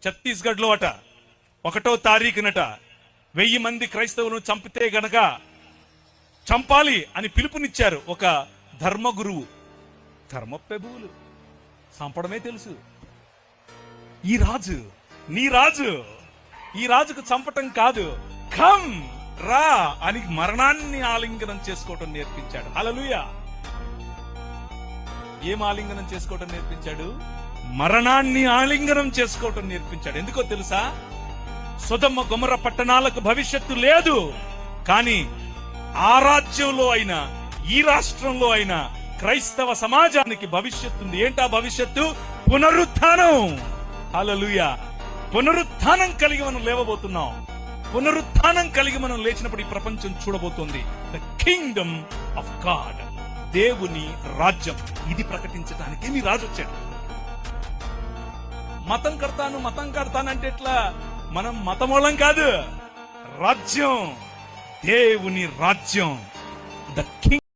ఛత్తీస్గఢ్ లో అట 1వ తారీఖునట 1000 మంది క్రైస్తవులను చంపితే గనక చంపాలి అని పిలుపునిచ్చారు ఒక ధర్మగురువు. ధర్మప్రభువులు చంపడమే తెలుసు. ఈ రాజు, నీ రాజు, ఈ రాజుకు చంపటం కాదు, కమ్ రా అని మరణాన్ని ఆలింగనం చేసుకోవటం నేర్పించాడు. హల్లెలూయా. ఏం ఆలింగనం చేసుకోవటం నేర్పించాడు? మరణాన్ని ఆలింగనం చేసుకోవటం నేర్పించాడు. ఎందుకో తెలుసా? సొదొమ గొమొర్రా పట్టణాలకు భవిష్యత్తు లేదు, కానీ ఆ రాజ్యంలో అయినా ఈ రాష్ట్రంలో అయినా క్రైస్తవ సమాజానికి భవిష్యత్తు ఉంది. ఏంటా భవిష్యత్తు? పునరుత్థానం. హల్లెలూయా. పునరుత్థానం కలిగి మనం లేవబోతున్నాం. పునరుత్థానం కలిగి మనం లేచినప్పుడు ఈ ప్రపంచం చూడబోతోంది ద కింగ్డమ్ ఆఫ్ గాడ్, దేవుని రాజ్యం. ఇది ప్రకటించడానికి మీ రాజు వచ్చాడు. మతం కడతానంటే ఎట్లా? మనం మతమూలం కాదు, రాజ్యం, దేవుని రాజ్యం, ద కింగ్.